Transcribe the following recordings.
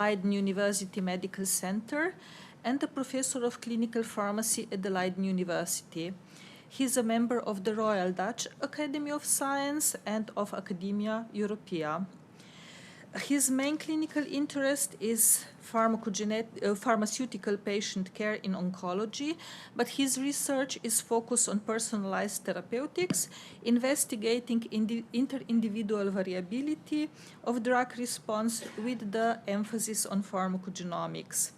Leiden University Medical Center and a professor of clinical pharmacy at the Leiden University. He is a member of the Royal Dutch Academy of Science and of Academia Europaea. His main clinical interest is pharmaceutical patient care in oncology, but his research is focused on personalized therapeutics, investigating inter-individual variability of drug response with the emphasis on pharmacogenomics.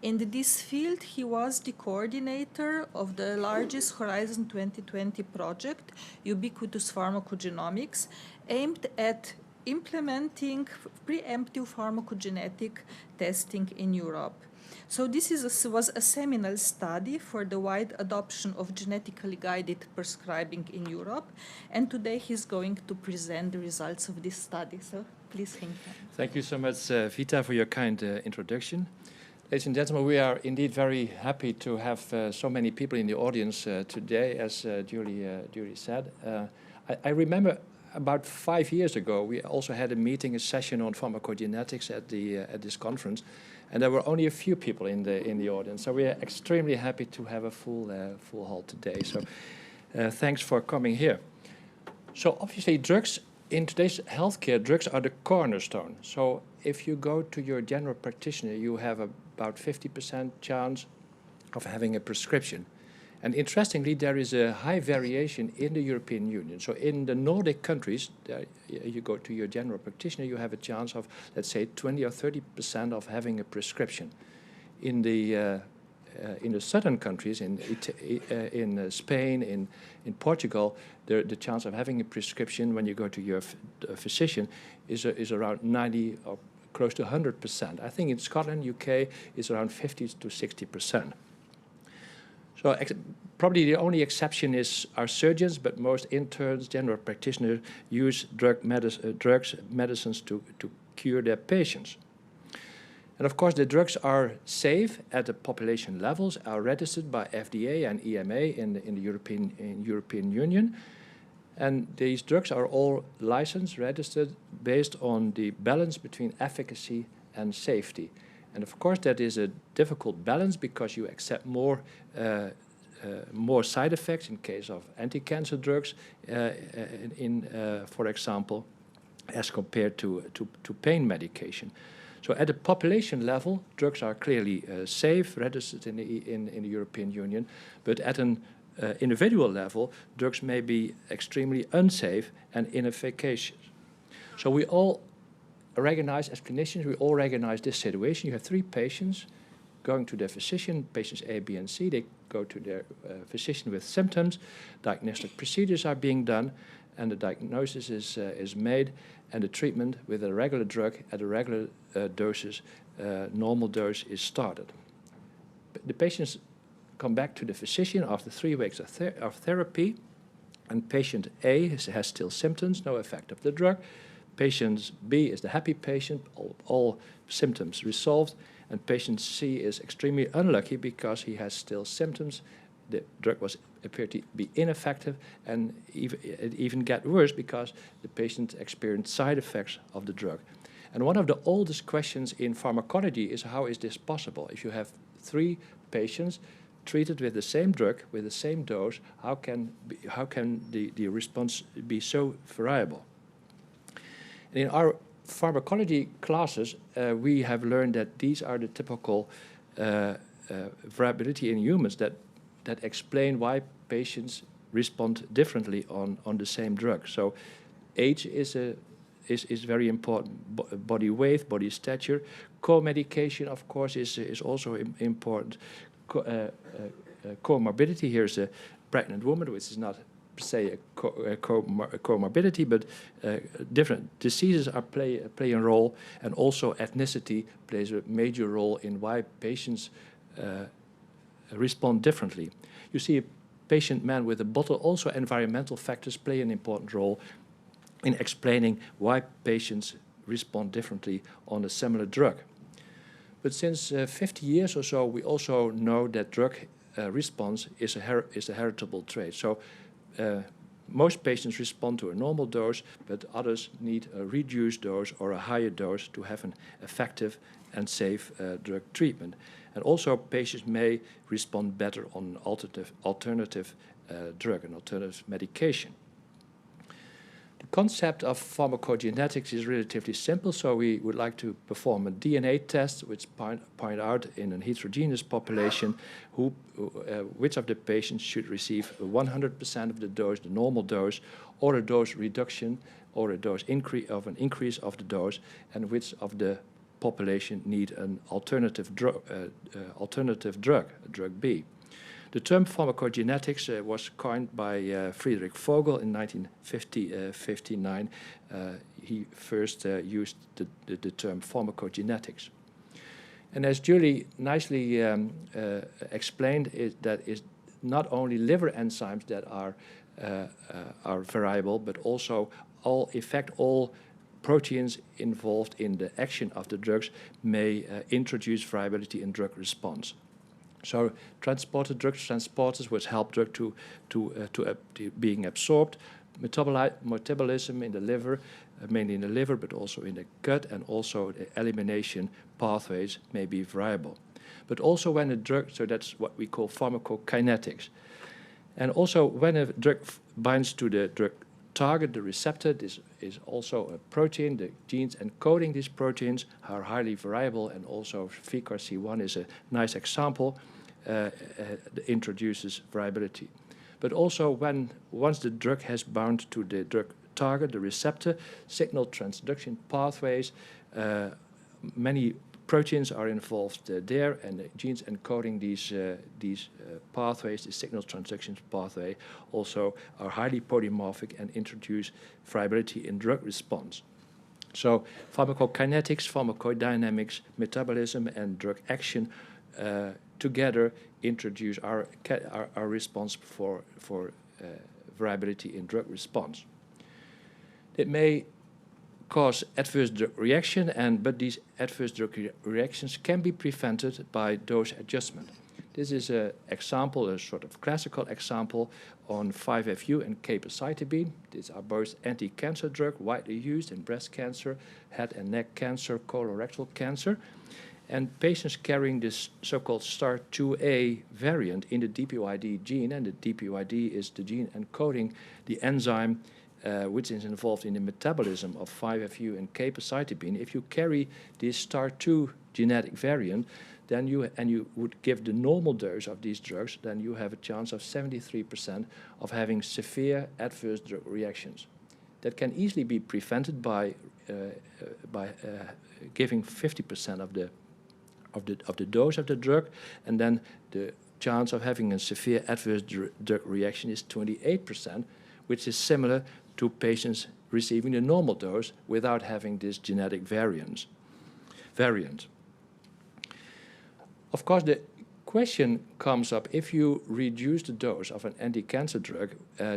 In this field, he was the coordinator of the largest Horizon 2020 project, Ubiquitous Pharmacogenomics, aimed at implementing preemptive pharmacogenetic testing in Europe. So this was a seminal study for the wide adoption of genetically guided prescribing in Europe, and today he's going to present the results of this study. So please, Henke. Thank you so much, Vita, for your kind introduction. Ladies and gentlemen, we are indeed very happy to have so many people in the audience today, as Julie said. I remember about 5 years ago, we also had a session on pharmacogenetics at this conference, and there were only a few people in the audience. So we are extremely happy to have a full hall today. So thanks for coming here. So obviously, drugs in today's healthcare, drugs are the cornerstone. So if you go to your general practitioner, you have about 50% chance of having a prescription. And interestingly, there is a high variation in the European Union. So in the Nordic countries, you go to your general practitioner, you have a chance of, let's say, 20 or 30% of having a prescription. In the southern countries, in Spain, in Portugal, the chance of having a prescription when you go to your physician is around 90 or close to 100%. I think in Scotland, UK, it's around 50 to 60%. So probably the only exception is our surgeons, but most interns, general practitioners use medicines to cure their patients. And of course, the drugs are safe at the population levels, are registered by FDA and EMA in the European Union. And these drugs are all licensed, registered, based on the balance between efficacy and safety. And of course, that is a difficult balance because you accept more side effects in case of anti-cancer drugs, for example, as compared to pain medication. So at the population level, drugs are clearly safe, registered in the European Union, but at an individual level, drugs may be extremely unsafe and inefficacious. So we all recognize, as clinicians, we all recognize this situation. You have 3 patients going to their physician, patients A, B, and C. They go to their physician with symptoms. Diagnostic procedures are being done, and the diagnosis is made, and the treatment with a regular drug at a regular doses, normal dose, is started. The patients come back to the physician after 3 weeks of therapy, and patient A has still symptoms, no effect of the drug. Patient B is the happy patient, all symptoms resolved, and patient C is extremely unlucky because he has still symptoms. The drug appeared to be ineffective, and it even got worse because the patient experienced side effects of the drug. And one of the oldest questions in pharmacology is, how is this possible? If you have 3 patients treated with the same drug, with the same dose, how can the response be so variable? In our pharmacology classes, we have learned that these are the typical variability in humans that explain why patients respond differently on the same drug. So age is very important, body weight, body stature. Co-medication, of course, is also important. Comorbidity, here's a pregnant woman, which is not say a comorbidity, but different diseases play a role, and also ethnicity plays a major role in why patients respond differently. You see a patient man with a bottle, also environmental factors play an important role in explaining why patients respond differently on a similar drug. But since 50 years or so, we also know that drug response is a heritable trait. So most patients respond to a normal dose, but others need a reduced dose or a higher dose to have an effective and safe drug treatment. And also, patients may respond better on alternative drug and alternative medication. The concept of pharmacogenetics is relatively simple, so we would like to perform a DNA test which point out in a heterogeneous population which of the patients should receive 100% of the dose, the normal dose, or a dose reduction, or a dose increase of the dose, and which of the population need an alternative drug, drug B. The term pharmacogenetics was coined by Friedrich Vogel in 1959. He first used the term pharmacogenetics. And as Julie nicely explained, that is not only liver enzymes that are variable, but also all proteins involved in the action of the drugs may introduce variability in drug response. So drug transporters which help drug to being absorbed, metabolism in the liver, mainly in the liver, but also in the gut, and also the elimination pathways may be variable. But also when a drug, so that's what we call pharmacokinetics. And also when a drug binds to the drug target, the receptor, this is also a protein. The genes encoding these proteins are highly variable, and also VCAR-C1 is a nice example, introduces variability. But also once the drug has bound to the drug target, the receptor, signal transduction pathways, many proteins are involved there, and the genes encoding these pathways, the signal transduction pathway, also are highly polymorphic and introduce variability in drug response. So pharmacokinetics, pharmacodynamics, metabolism, and drug action together introduce our response for variability in drug response. It may cause adverse drug reaction, but these adverse drug reactions can be prevented by dose adjustment. This is an example, a sort of classical example on 5-FU and capecitabine. These are both anti-cancer drugs widely used in breast cancer, head and neck cancer, colorectal cancer. And patients carrying this so-called STAR2A variant in the DPYD gene, and the DPYD is the gene encoding the enzyme which is involved in the metabolism of 5-FU and capecitabine. If you carry this STAR2 genetic variant, then you would give the normal dose of these drugs, then you have a chance of 73% of having severe adverse drug reactions. That can easily be prevented by giving 50% of the dose of the drug, and then the chance of having a severe adverse drug reaction is 28%, which is similar to patients receiving the normal dose without having this genetic variant. Of course, the question comes up, if you reduce the dose of an anti-cancer drug,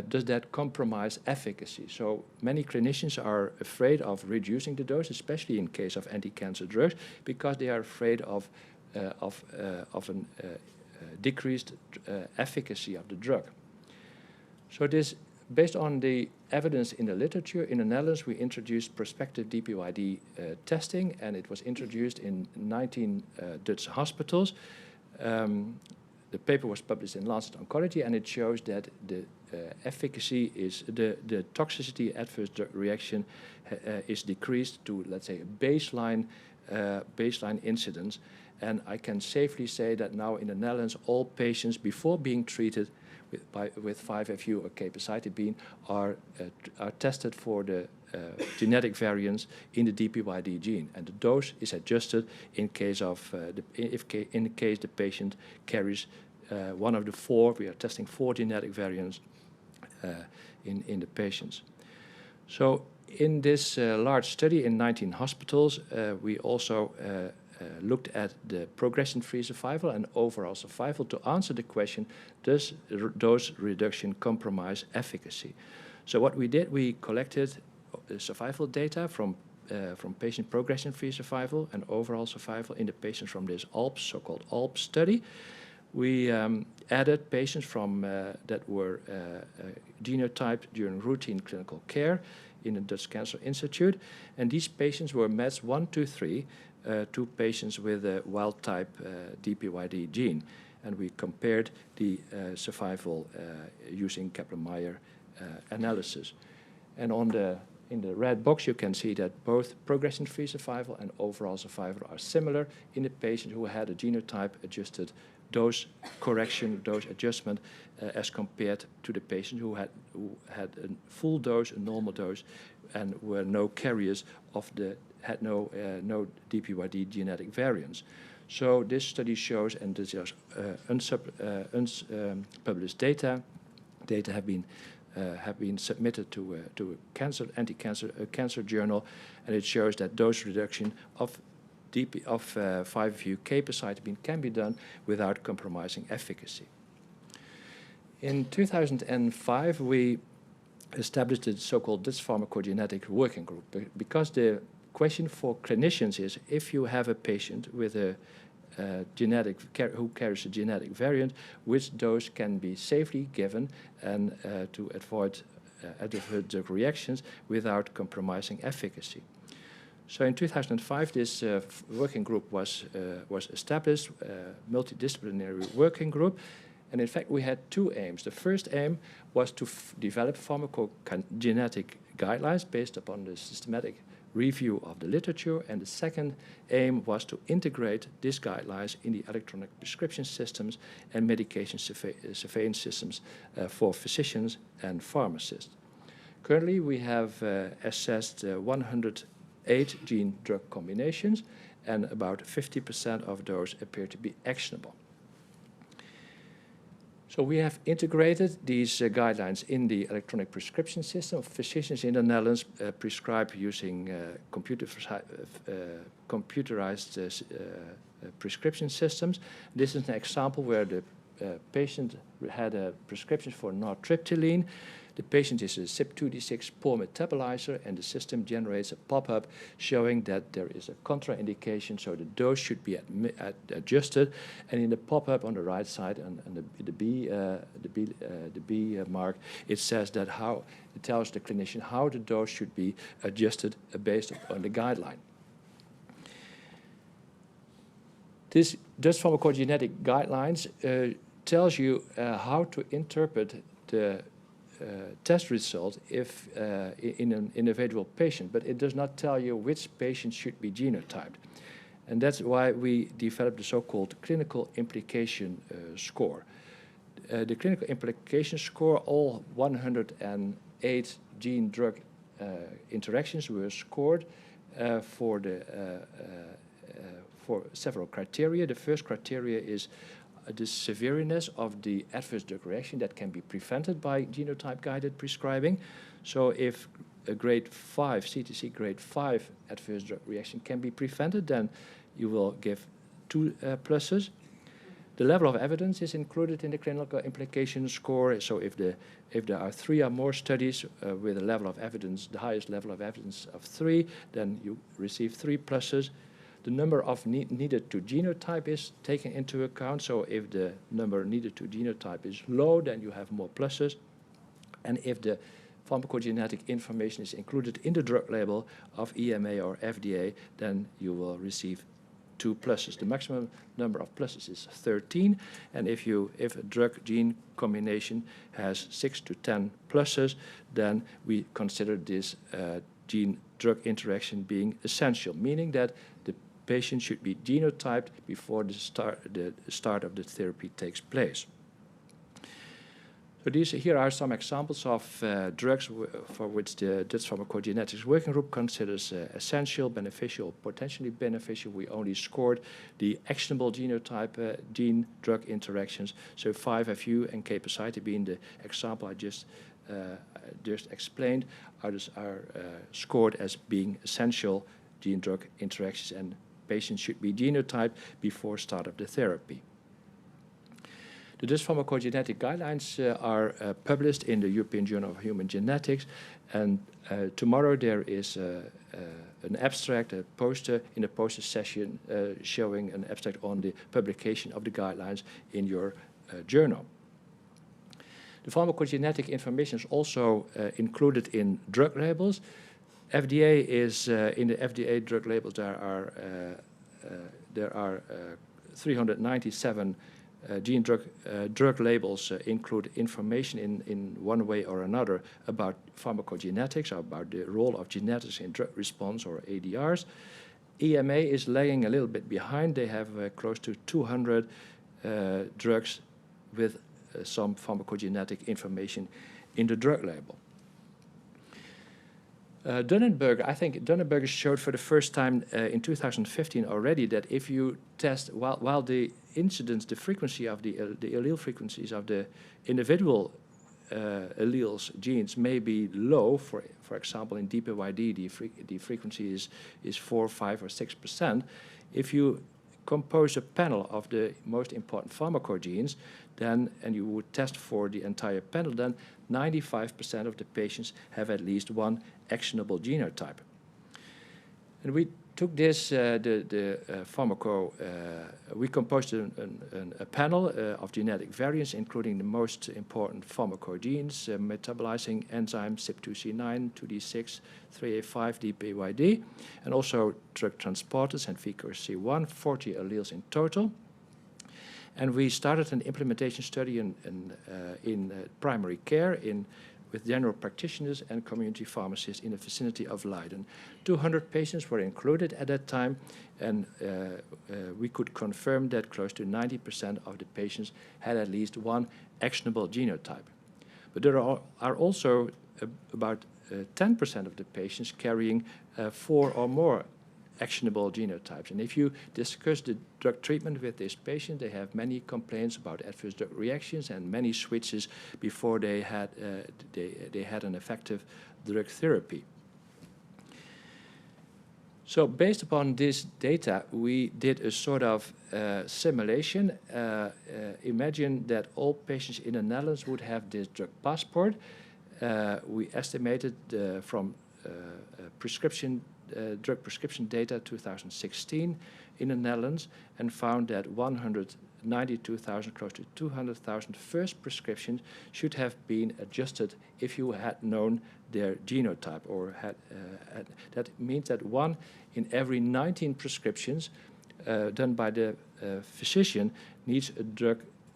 does that compromise efficacy? So many clinicians are afraid of reducing the dose, especially in case of anti-cancer drugs, because they are afraid of a decreased efficacy of the drug. So this, based on the evidence in the literature, in the Netherlands we introduced prospective DPYD testing, and it was introduced in 19 Dutch hospitals. The paper was published in Lancet Oncology, and it shows that the efficacy is, the toxicity adverse drug reaction is decreased to, let's say, a baseline incidence. And I can safely say that now in the Netherlands, all patients before being treated with 5-FU or capecitabine are tested for the genetic variants in the DPYD gene, and the dose is adjusted in case of in case the patient carries one of the four. We are testing 4 genetic variants in the patients. So in this large study in 19 hospitals, we also looked at the progression-free survival and overall survival to answer the question, does dose reduction compromise efficacy? So what we did, we collected survival data from patient progression-free survival and overall survival in the patients from this ALPS, so-called ALPS study. We added patients from that were genotyped during routine clinical care in the Dutch Cancer Institute, and these patients were matched 1 to 3 to patients with a wild-type DPYD gene, and we compared the survival using Kaplan-Meier analysis. And in the red box, you can see that both progression-free survival and overall survival are similar in the patient who had a genotype-adjusted dose correction, dose adjustment, as compared to the patient who had a full dose, a normal dose, and were no carriers had no DPYD genetic variants. So this study shows, and this is unpublished data have been submitted to a cancer journal, and it shows that dose reduction of 5-FU capecitabine can be done without compromising efficacy. In 2005, we established the so-called Dutch Pharmacogenetic Working Group, because the question for clinicians is, if you have a patient with a who carries a genetic variant, which dose can be safely given and to avoid adverse drug reactions without compromising efficacy. So in 2005, this working group was established, multidisciplinary working group, and in fact we had 2 aims. The first aim was to develop pharmacogenetic guidelines based upon the systematic review of the literature, and the second aim was to integrate these guidelines in the electronic prescription systems and medication surveillance systems for physicians and pharmacists. Currently, we have assessed 108 gene-drug combinations, and about 50% of those appear to be actionable. So we have integrated these guidelines in the electronic prescription system. Physicians in the Netherlands prescribe using computerized prescription systems. This is an example where the patient had a prescription for nortriptyline. The patient is a CYP2D6 poor metabolizer, and the system generates a pop-up showing that there is a contraindication, so the dose should be adjusted. And in the pop-up on the right side, and the B mark, it says that it tells the clinician how the dose should be adjusted based on the guideline. This Dutch pharmacogenetic guidelines tells you how to interpret the test result if in an individual patient, but it does not tell you which patient should be genotyped. And that's why we developed the so-called clinical implication score. The clinical implication score, all 108 gene-drug interactions were scored for several criteria. The first criteria is the severeness of the adverse drug reaction that can be prevented by genotype-guided prescribing. So if a grade 5, CTC grade 5 adverse drug reaction can be prevented, then you will give 2 pluses. The level of evidence is included in the clinical implication score. So if there are 3 or more studies with a level of evidence, the highest level of evidence of 3, then you receive 3 pluses. The number of needed to genotype is taken into account. So if the number needed to genotype is low, then you have more pluses. And if the pharmacogenetic information is included in the drug label of EMA or FDA, then you will receive 2 pluses. The maximum number of pluses is 13. And if a drug-gene combination has 6 to 10 pluses, then we consider this gene-drug interaction being essential, meaning that the patient should be genotyped before the start of the therapy takes place. So here are some examples of drugs for which the Dutch Pharmacogenetics Working Group considers essential, beneficial, potentially beneficial. We only scored the actionable genotype gene-drug interactions. So 5-FU and capecitabine, the example I just explained, are scored as being essential gene-drug interactions, and patients should be genotyped before start of the therapy. The Dutch pharmacogenetic guidelines are published in the European Journal of Human Genetics, and tomorrow there is an abstract, a poster in a poster session showing an abstract on the publication of the guidelines in your journal. The pharmacogenetic information is also included in drug labels. FDA is in the FDA drug labels. There are 397 gene drug labels include information in one way or another about pharmacogenetics, about the role of genetics in drug response, or ADRs. EMA is lagging a little bit behind. They have close to 200 drugs with some pharmacogenetic information in the drug label. Dunnenberger, I think Dunnenberger showed for the first time in 2015 already that if you test, while the incidence, the frequency of the allele frequencies of the individual alleles, genes, may be low, for example, in DPYD, the frequency is 4, 5, or 6%. If you compose a panel of the most important pharmacogenes, then, and you would test for the entire panel, then 95% of the patients have at least one actionable genotype. And we took this, we composed a panel of genetic variants, including the most important pharmacogenes, metabolizing enzymes CYP2C9, 2D6, 3A5, DPYD, and also drug transporters and VQC1, 40 alleles in total. And we started an implementation study in primary care with general practitioners and community pharmacists in the vicinity of Leiden. 200 patients were included at that time, and we could confirm that close to 90% of the patients had at least one actionable genotype. But there are also about 10% of the patients carrying 4 or more actionable genotypes. And if you discuss the drug treatment with this patient, they have many complaints about adverse drug reactions and many switches before they had an effective drug therapy. So based upon this data, we did a sort of simulation. Imagine that all patients in the Netherlands would have this drug passport. We estimated from drug prescription data 2016 in the Netherlands, and found that 192,000, close to 200,000 first prescriptions should have been adjusted if you had known their genotype, or that means that 1 in every 19 prescriptions done by the physician needs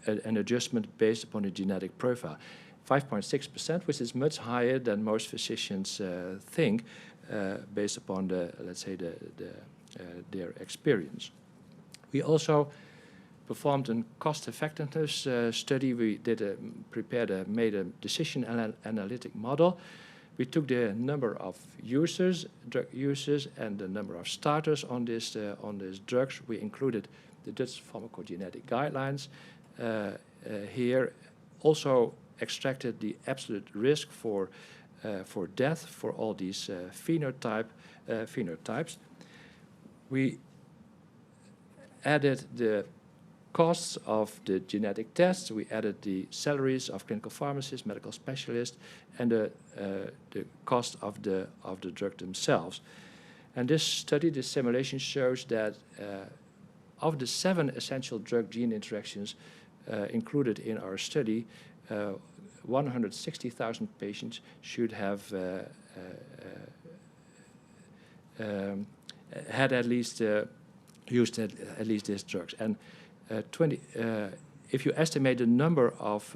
an adjustment based upon the genetic profile. 5.6%, which is much higher than most physicians think, based upon their experience. We also performed a cost-effectiveness study. We made a decision analytic model. We took the number of drug users, and the number of starters on these drugs. We included the Dutch pharmacogenetic guidelines here. Also extracted the absolute risk for death for all these phenotypes. We added the costs of the genetic tests. We added the salaries of clinical pharmacists, medical specialists, and the cost of the drug themselves. And this study, this simulation, shows that of the 7 essential drug-gene interactions included in our study, 160,000 patients should have had at least used at least these drugs. And if you estimate the number of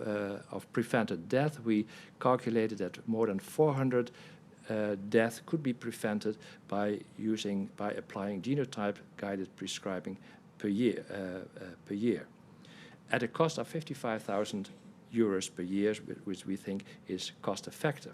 prevented death, we calculated that more than 400 deaths could be prevented by applying genotype-guided prescribing per year, at a cost of 55,000 euros per year, which we think is cost effective.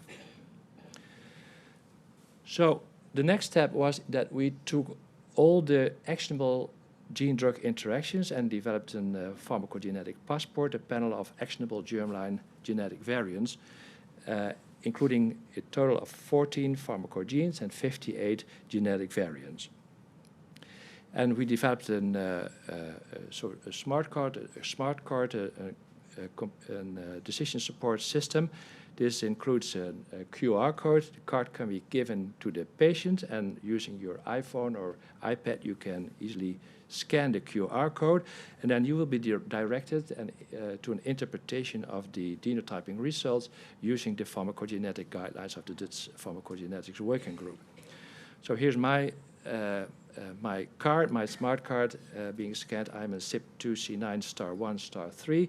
So the next step was that we took all the actionable gene-drug interactions and developed a pharmacogenetic passport, a panel of actionable germline genetic variants, including a total of 14 pharmacogenes and 58 genetic variants. And we developed a smart card, a decision support system. This includes a QR code. The card can be given to the patient, and using your iPhone or iPad, you can easily scan the QR code, and then you will be directed to an interpretation of the genotyping results using the pharmacogenetic guidelines of the Dutch Pharmacogenetics Working Group. So here's my card, my smart card being scanned. I'm a CYP2C9*1*3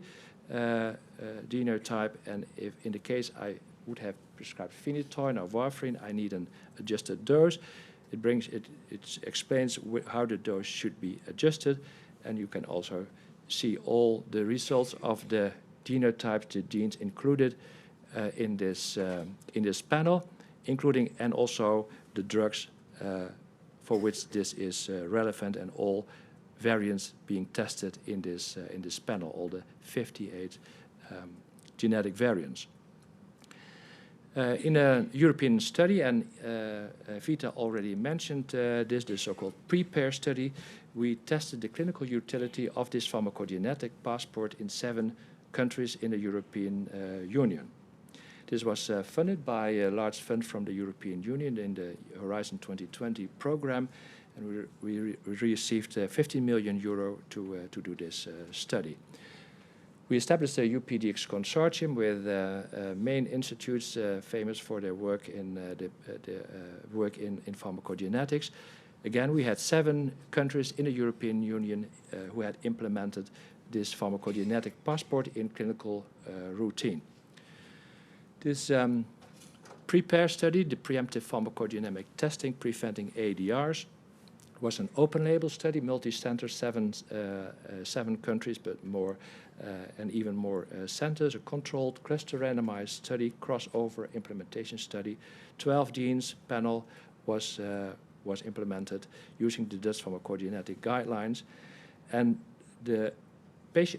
genotype, and if in the case I would have prescribed phenytoin or warfarin, I need an adjusted dose. It explains how the dose should be adjusted, and you can also see all the results of the genotypes, the genes included in this panel, including and also the drugs for which this is relevant, and all variants being tested in this panel, all the 58 genetic variants. In a European study, and Vita already mentioned this, the so-called PREPARE study, we tested the clinical utility of this pharmacogenetic passport in 7 countries in the European Union. This was funded by a large fund from the European Union in the Horizon 2020 program, and we received 15 million euro to do this study. We established a UPDX consortium with main institutes famous for their work in in pharmacogenetics. Again, we had 7 countries in the European Union who had implemented this pharmacogenetic passport in clinical routine. This PREPARE study, the preemptive pharmacodynamic testing preventing ADRs, was an open-label study, multi-center, 7 countries, but more and even more centers, a controlled, cluster-randomized study, crossover implementation study. 12 genes panel was implemented using the Dutch pharmacogenetic guidelines, and a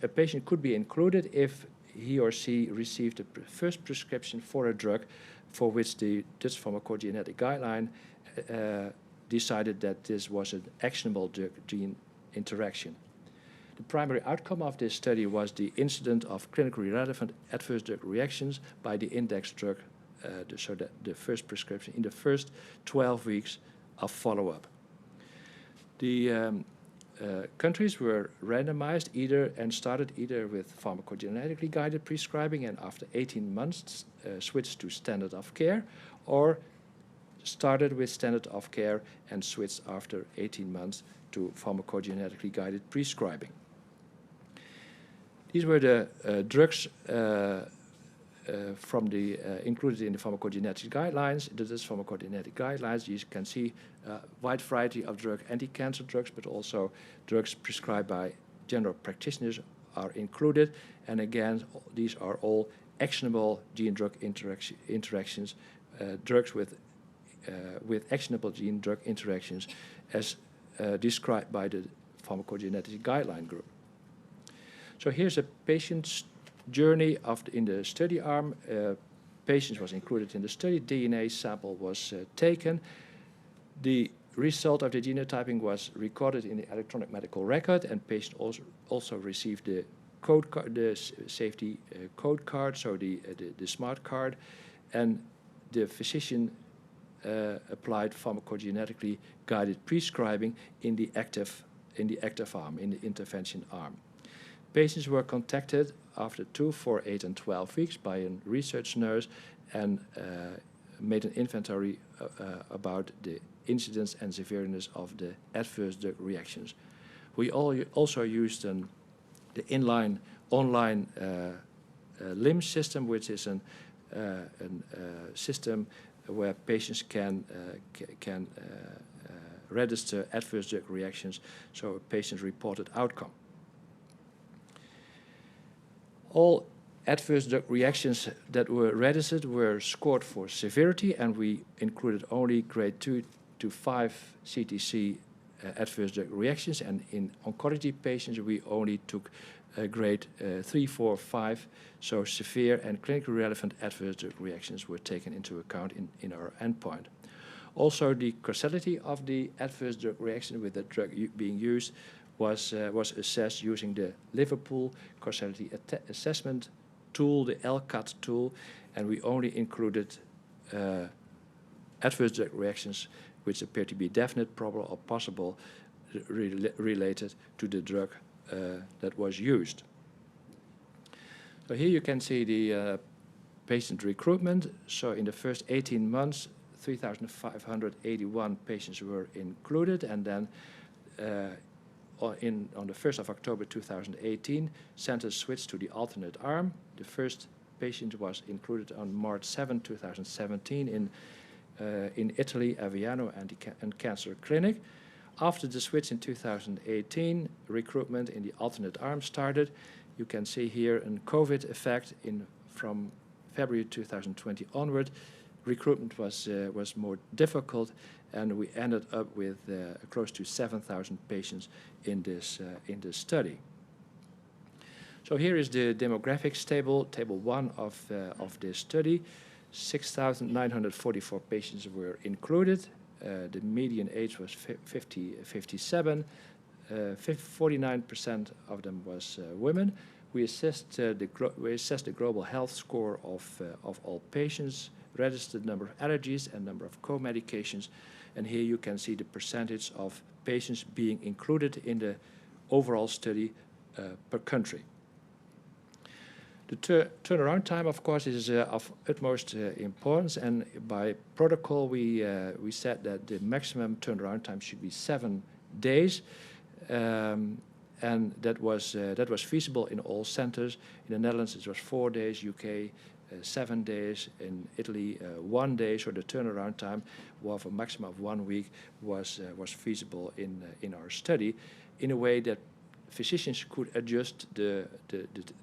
patient could be included if he or she received a first prescription for a drug for which the Dutch pharmacogenetic guideline decided that this was an actionable gene interaction. The primary outcome of this study was the incidence of clinically relevant adverse drug reactions by the index drug, so that the first prescription in the first 12 weeks of follow-up. The countries were randomized started either with pharmacogenetically guided prescribing, and after 18 months switched to standard of care, or started with standard of care and switched after 18 months to pharmacogenetically guided prescribing. These were the drugs from the included in the pharmacogenetic guidelines. The Dutch pharmacogenetic guidelines, you can see a wide variety of anti-cancer drugs, but also drugs prescribed by general practitioners are included. And again, these are all actionable gene-drug interactions, drugs with actionable gene-drug interactions as described by the pharmacogenetic guideline group. So here's a patient's journey in the study arm. Patients was included in the study. DNA sample was taken. The result of the genotyping was recorded in the electronic medical record, and patient also received the code card, the safety code card, so the smart card, and the physician applied pharmacogenetically guided prescribing in the active arm, in the intervention arm. Patients were contacted after 2, 4, 8, and 12 weeks by a research nurse and made an inventory about the incidence and severeness of the adverse drug reactions. We also used the inline online LIMS system, which is a system where patients can register adverse drug reactions, so a patient-reported outcome. All adverse drug reactions that were registered were scored for severity, and we included only grade 2 to 5 CTC adverse drug reactions, and in oncology patients we only took grade 3, 4, 5, so severe and clinically relevant adverse drug reactions were taken into account in our endpoint. Also, the causality of the adverse drug reaction with the drug being used was assessed using the Liverpool Causality Assessment tool, the LCAT tool, and we only included adverse drug reactions which appear to be definite, probable, or possible related to the drug that was used. So here you can see the patient recruitment. So in the first 18 months, 3,581 patients were included, and then on the 1st of October 2018, centers switched to the alternate arm. The first patient was included on March 7, 2017 in Italy, Aviano and Cancer Clinic. After the switch in 2018, recruitment in the alternate arm started. You can see here a COVID effect from February 2020 onward. Recruitment was more difficult, and we ended up with close to 7,000 patients in this study. So here is the demographics table, table 1 of this study. 6,944 patients were included. The median age was 57. 49% of them was women. We assessed the global health score of all patients, registered number of allergies and number of co-medications, and here you can see the percentage of patients being included in the overall study per country. The turnaround time, of course, is of utmost importance, and by protocol we said that the maximum turnaround time should be 7 days, and that was feasible in all centers. In the Netherlands it was 4 days, UK 7 days, in Italy 1 day. So the turnaround time of a maximum of 1 week was feasible in our study, in a way that physicians could adjust the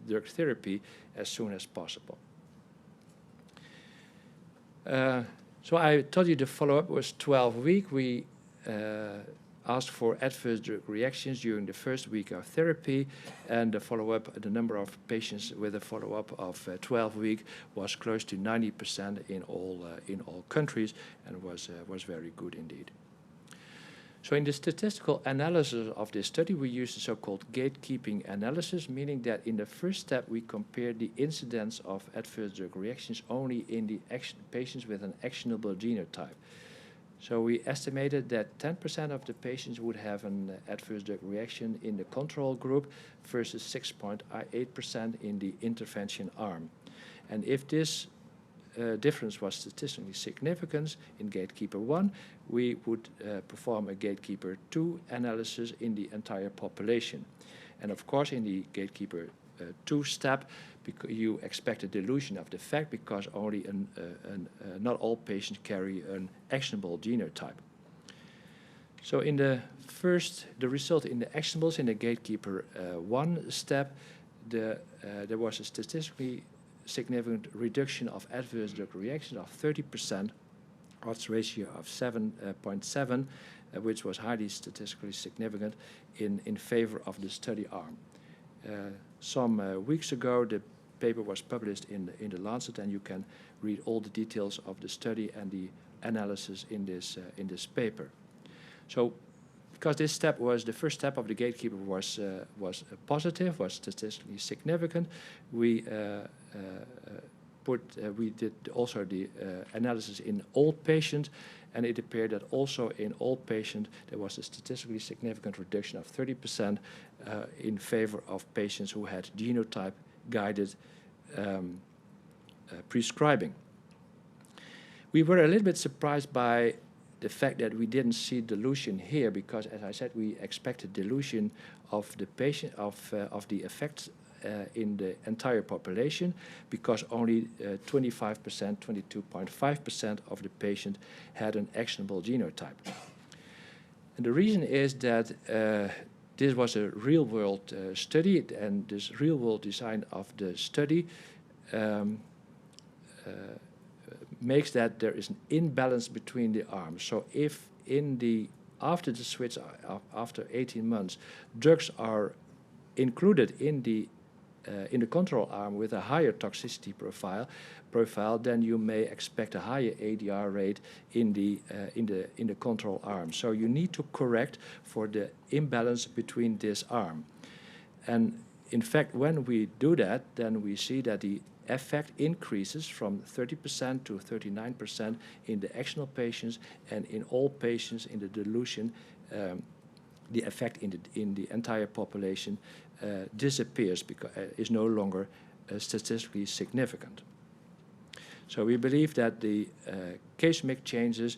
drug therapy as soon as possible. So I told you the follow-up was 12 weeks. We asked for adverse drug reactions during the first week of therapy, and the follow-up, the number of patients with a follow-up of 12 weeks was close to 90% in all countries, and was very good indeed. So in the statistical analysis of this study, we used the so-called gatekeeping analysis, meaning that in the first step we compared the incidence of adverse drug reactions only in the patients with an actionable genotype. So we estimated that 10% of the patients would have an adverse drug reaction in the control group versus 6.8% in the intervention arm. And if this difference was statistically significant in Gatekeeper 1, we would perform a Gatekeeper 2 analysis in the entire population. And of course, in the Gatekeeper 2 step, you expect a dilution of the effect because only not all patients carry an actionable genotype. So in the result in the actionables in the Gatekeeper 1 step, there was a statistically significant reduction of adverse drug reactions of 30%, odds ratio of 7.7, which was highly statistically significant in favor of the study arm. Some weeks ago, the paper was published in the Lancet, and you can read all the details of the study and the analysis in this paper. So, because this step was the first step of the Gatekeeper was positive, was statistically significant, we did also the analysis in all patients, and it appeared that also in all patients there was a statistically significant reduction of 30% in favor of patients who had genotype-guided prescribing. We were a little bit surprised by the fact that we didn't see dilution here, because, as I said, we expected dilution of the patient of the effects in the entire population, because only 25%, 22.5% of the patient had an actionable genotype. And the reason is that this was a real-world study, and this real-world design of the study makes that there is an imbalance between the arms. So if after the switch, after 18 months, drugs are included in the control arm with a higher toxicity profile, then you may expect a higher ADR rate in the control arm. So you need to correct for the imbalance between this arm. And in fact, when we do that, then we see that the effect increases from 30% to 39% in the actionable patients, and in all patients in the dilution the effect in the entire population disappears because is no longer statistically significant. So we believe that the case mix changes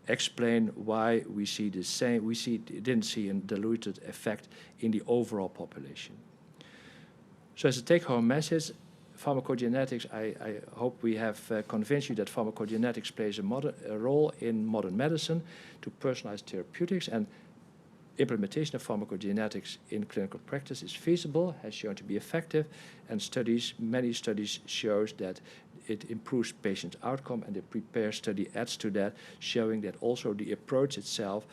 explain why we see the same. Didn't see a diluted effect in the overall population. So as a take-home message, pharmacogenetics, I hope we have convinced you that pharmacogenetics plays a role in modern medicine to personalize therapeutics, and implementation of pharmacogenetics in clinical practice is feasible, has shown to be effective, and many studies shows that it improves patient outcome, and the PREPARE study adds to that, showing that also the approach itself,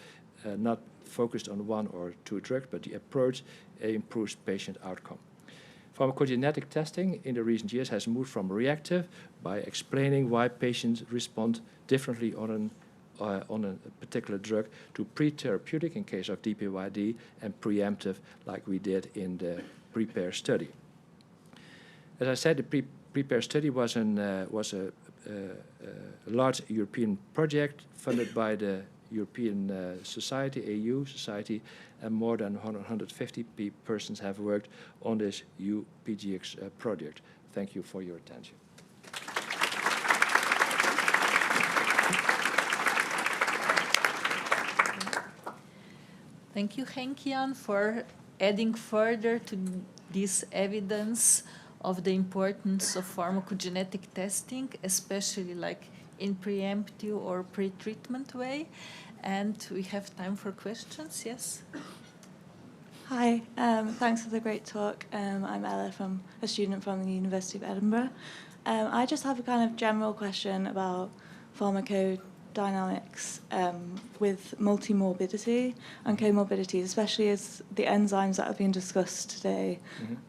not focused on one or two drugs, but the approach improves patient outcome. Pharmacogenetic testing in the recent years has moved from reactive by explaining why patients respond differently on a particular drug to pre-therapeutic in case of DPYD and preemptive like we did in the PREPARE study. As I said, the PREPARE study was a large European project funded by the European Society, EU Society, and more than 150 persons have worked on this UPGX project. Thank you for your attention. Thank you, Henk-Jan, for adding further to this evidence of the importance of pharmacogenetic testing, especially like in preemptive or pre-treatment way. And we have time for questions. Yes? Hi, thanks for the great talk. I'm Ella, a student from the University of Edinburgh. I just have a kind of general question about pharmacodynamics with multimorbidity and comorbidities, especially as the enzymes that have been discussed today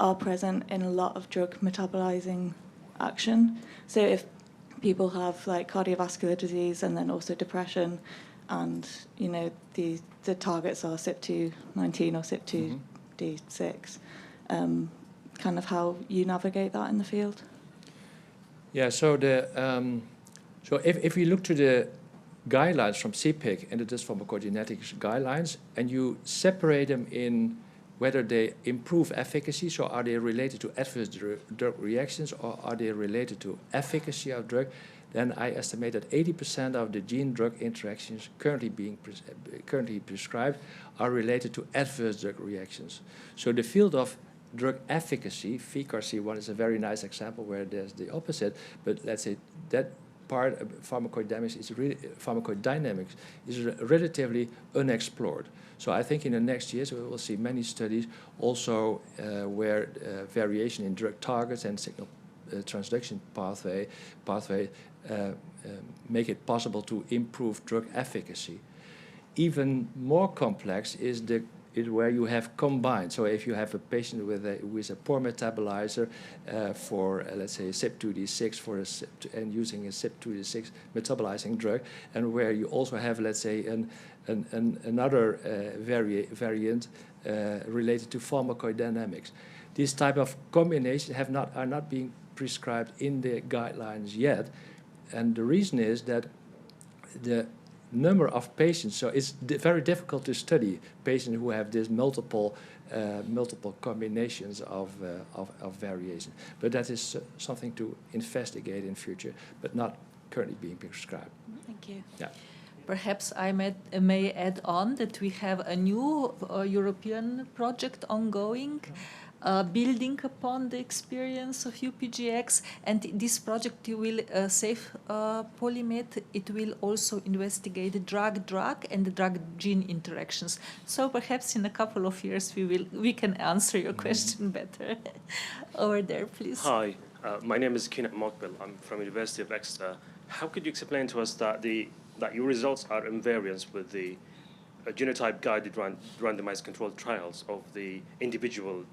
are present in a lot of drug metabolizing action. So if people have like cardiovascular disease and then also depression, and you know the targets are CYP219 or CYP2D6, kind of how you navigate that in the field. Yeah. So if we look to the guidelines from CPIC and the pharmacogenetics guidelines, and you separate them in whether they improve efficacy, so are they related to adverse drug reactions or are they related to efficacy of drug, then I estimate that 80% of the gene-drug interactions currently prescribed are related to adverse drug reactions. So the field of drug efficacy, FCRC1 is a very nice example where there's the opposite, but let's say that part of pharmacodynamics is relatively unexplored. So I think in the next years we will see many studies also where variation in drug targets and signal transduction pathway make it possible to improve drug efficacy. Even more complex is where you have combined. So if you have a patient with a poor metabolizer for let's say CYP2D6 and using a CYP2D6 metabolizing drug, and where you also have let's say another variant related to pharmacodynamics. These type of combinations are not being prescribed in the guidelines yet, and the reason is that the number of patients, so it's very difficult to study patients who have this multiple combinations of variation. But that is something to investigate in future, but not currently being prescribed. Thank you. Yeah. Perhaps I may add on that we have a new European project ongoing, building upon the experience of UPGX, and this project will Safe Polymed. It will also investigate the drug-drug and the drug-gene interactions. So perhaps in a couple of years we can answer your question better. Over there, please. Hi, my name is Keenan Mokbil. I'm from University of Exeter. How could you explain to us that your results are in variance with the genotype-guided randomized controlled trials of the individual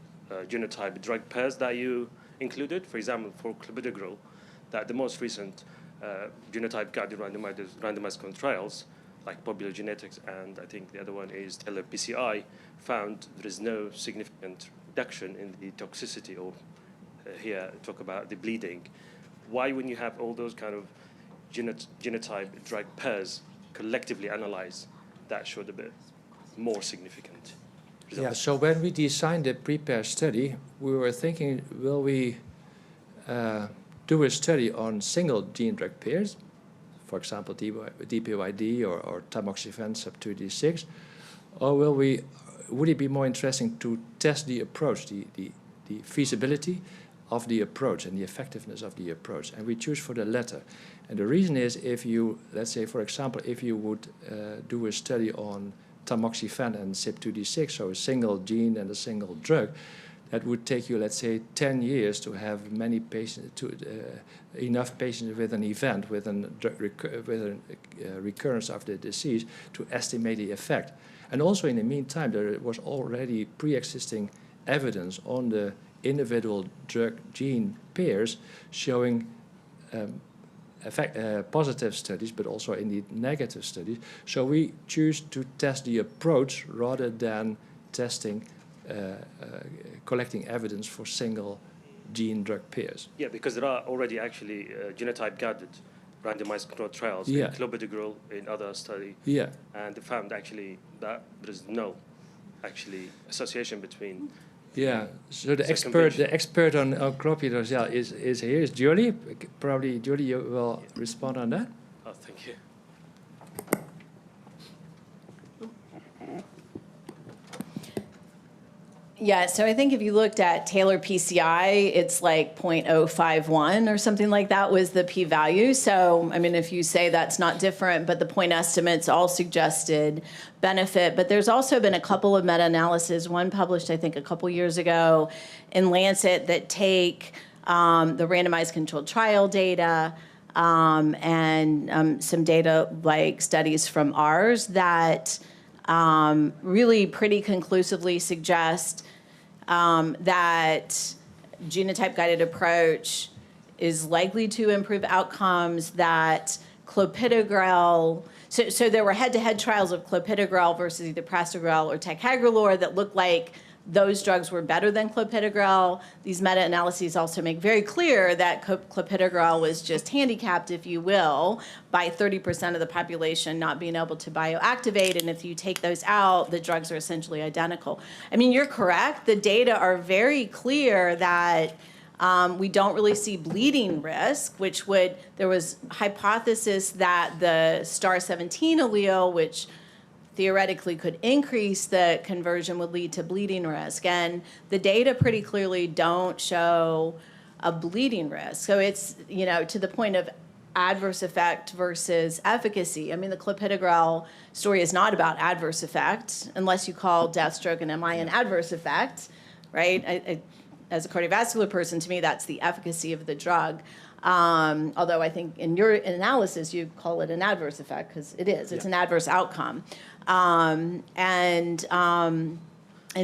genotype drug pairs that you included? For example, for clopidogrel, that the most recent genotype-guided randomized controlled trials, like Popular Genetics and I think the other one is Taylor PCI, found there is no significant reduction in the toxicity, or here talk about the bleeding. Why, when you have all those kind of genotype drug pairs collectively analyzed, that showed a bit more significant results? Yeah, so when we designed the PREPARE study, we were thinking, will we do a study on single gene drug pairs, for example, DPYD or tamoxifen sub-2D6, or would it be more interesting to test the approach, the feasibility of the approach and the effectiveness of the approach? And we choose for the latter. And the reason is, if you, let's say, for example, if you would do a study on tamoxifen and CYP2D6, so a single gene and a single drug, that would take you, let's say, 10 years to have many patients, enough patients with an event, with a recurrence of the disease, to estimate the effect. And also, in the meantime, there was already pre-existing evidence on the individual drug gene pairs showing positive studies, but also indeed negative studies. So we choose to test the approach rather than testing, collecting evidence for single gene drug pairs. Yeah, because there are already actually genotype-guided randomized controlled trials in clopidogrel in other study. Yeah. And they found actually that there is no actually association between. Yeah, so the expert on clopidogrel is here, is Julie. Probably, Julie, you will respond on that. Oh, thank you. Yeah, so I think if you looked at Taylor PCI, it's like 0.051 or something like that was the p-value. So, I mean, if you say that's not different, but the point estimates all suggested benefit. But there's also been a couple of meta-analyses, one published, I think, a couple years ago in Lancet, that take the randomized controlled trial data and some data like studies from ours that really pretty conclusively suggest that genotype-guided approach is likely to improve outcomes, that clopidogrel, so there were head-to-head trials of clopidogrel versus either prasugrel or ticagrelor that looked like those drugs were better than clopidogrel. These meta-analyses also make very clear that clopidogrel was just handicapped, if you will, by 30% of the population not being able to bioactivate, and if you take those out, the drugs are essentially identical. I mean, you're correct. The data are very clear that we don't really see bleeding risk, which would, there was hypothesis that the star 17 allele, which theoretically could increase the conversion, would lead to bleeding risk. And the data pretty clearly don't show a bleeding risk. So it's, you know, to the point of adverse effect versus efficacy. I mean, the clopidogrel story is not about adverse effect, unless you call death, stroke, and MI an adverse effect, right? As a cardiovascular person, to me, that's the efficacy of the drug. Although I think in your analysis, you call it an adverse effect, because it is. It's an adverse outcome. And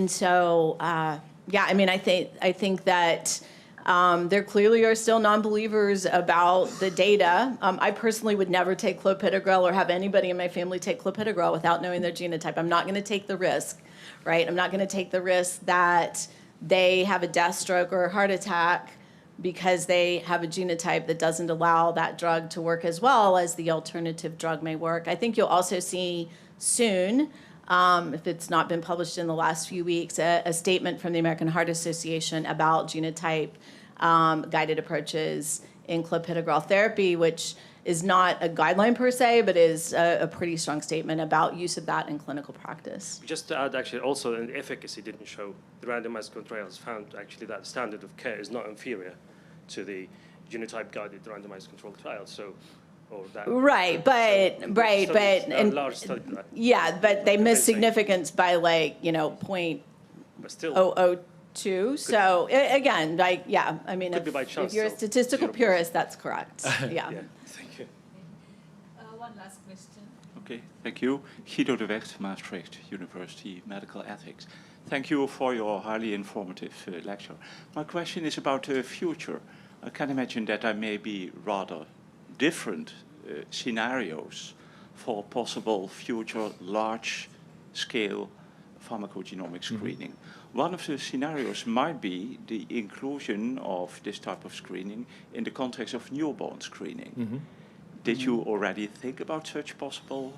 so, yeah, I mean, I think that there clearly are still non-believers about the data. I personally would never take clopidogrel or have anybody in my family take clopidogrel without knowing their genotype. I'm not going to take the risk, right? I'm not going to take the risk that they have a death, stroke, or a heart attack because they have a genotype that doesn't allow that drug to work as well as the alternative drug may work. I think you'll also see soon, if it's not been published in the last few weeks, a statement from the American Heart Association about genotype guided approaches in clopidogrel therapy, which is not a guideline per se, but is a pretty strong statement about use of that in clinical practice. Just to add, actually, also, the efficacy didn't show. The randomized controlled trials found actually that the standard of care is not inferior to the genotype-guided randomized controlled trials. So, or that. Large study. Yeah, but they missed significance by like, you know, But still. 0.002. So again, like, yeah, I mean, if you're a statistical purist, that's correct. Yeah. Thank you. One last question. Okay, thank you. Guido de Wecht, Maastricht University Medical Ethics. Thank you for your highly informative lecture. My question is about the future. I can imagine that there may be rather different scenarios for possible future large-scale pharmacogenomic screening. One of the scenarios might be the inclusion of this type of screening in the context of newborn screening. Did you already think about such possible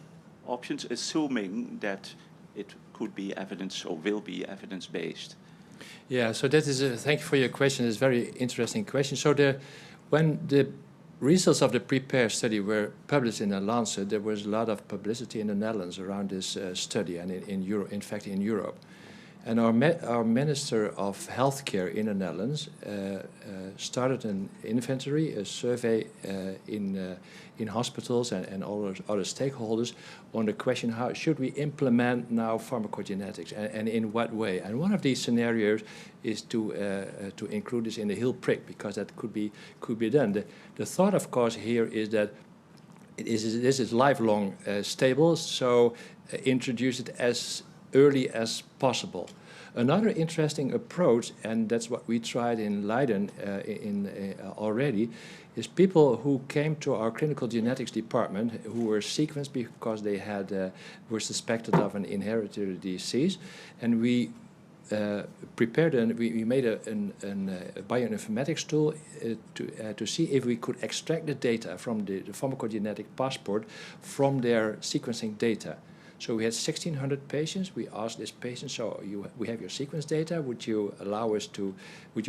options, assuming that it could be evidence or will be evidence-based? Yeah, so that is thank you for your question. It's a very interesting question. So when the results of the PREPARE study were published in The Lancet, there was a lot of publicity in the Netherlands around this study and in fact in Europe. And our Minister of Healthcare in the Netherlands started an inventory, a survey in hospitals and all other stakeholders on the question, how should we implement now pharmacogenetics and in what way? And one of these scenarios is to include this in the heel prick, because that could be done. The thought, of course, here is that this is lifelong stable, so introduce it as early as possible. Another interesting approach, and that's what we tried in Leiden already, is people who came to our clinical genetics department who were sequenced because they were suspected of an inherited disease, and we prepared and we made a bioinformatics tool to see if we could extract the data from the pharmacogenetic passport from their sequencing data. So we had 1,600 patients. We asked this patient, so we have your sequence data. Would you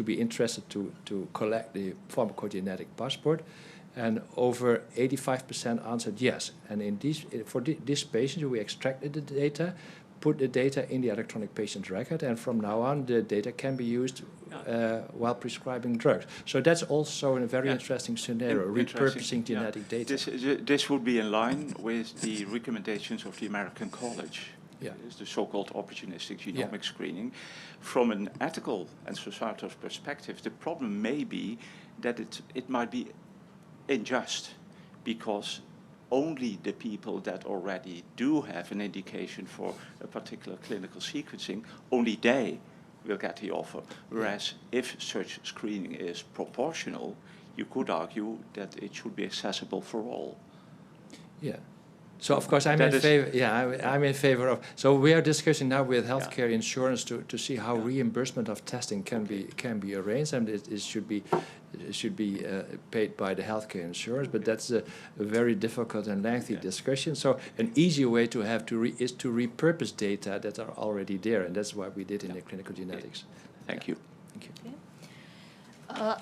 be interested to collect the pharmacogenetic passport? And over 85% answered yes. And for this patient, we extracted the data, put the data in the electronic patient record, and from now on, the data can be used while prescribing drugs. So that's also a very interesting scenario, repurposing genetic data. This would be in line with the recommendations of the American College. Yeah. It's the so-called opportunistic genomic screening. From an ethical and societal perspective, the problem may be that it might be unjust, because only the people that already do have an indication for a particular clinical sequencing, only they will get the offer. Whereas if such screening is proportional, you could argue that it should be accessible for all. Yeah. So of course I'm in favor. Yeah, I'm in favor of. So we are discussing now with healthcare insurance to see how reimbursement of testing can be arranged, and it should be paid by the healthcare insurance. But that's a very difficult and lengthy discussion. So an easy way to is to repurpose data that are already there, and that's what we did in the clinical genetics. Thank you. Thank you. Okay.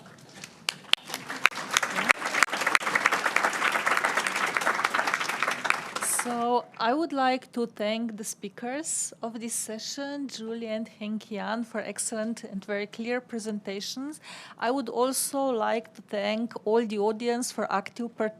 So I would like to thank the speakers of this session, Julie and Henk-Jan, for excellent and very clear presentations. I would also like to thank all the audience for active participation.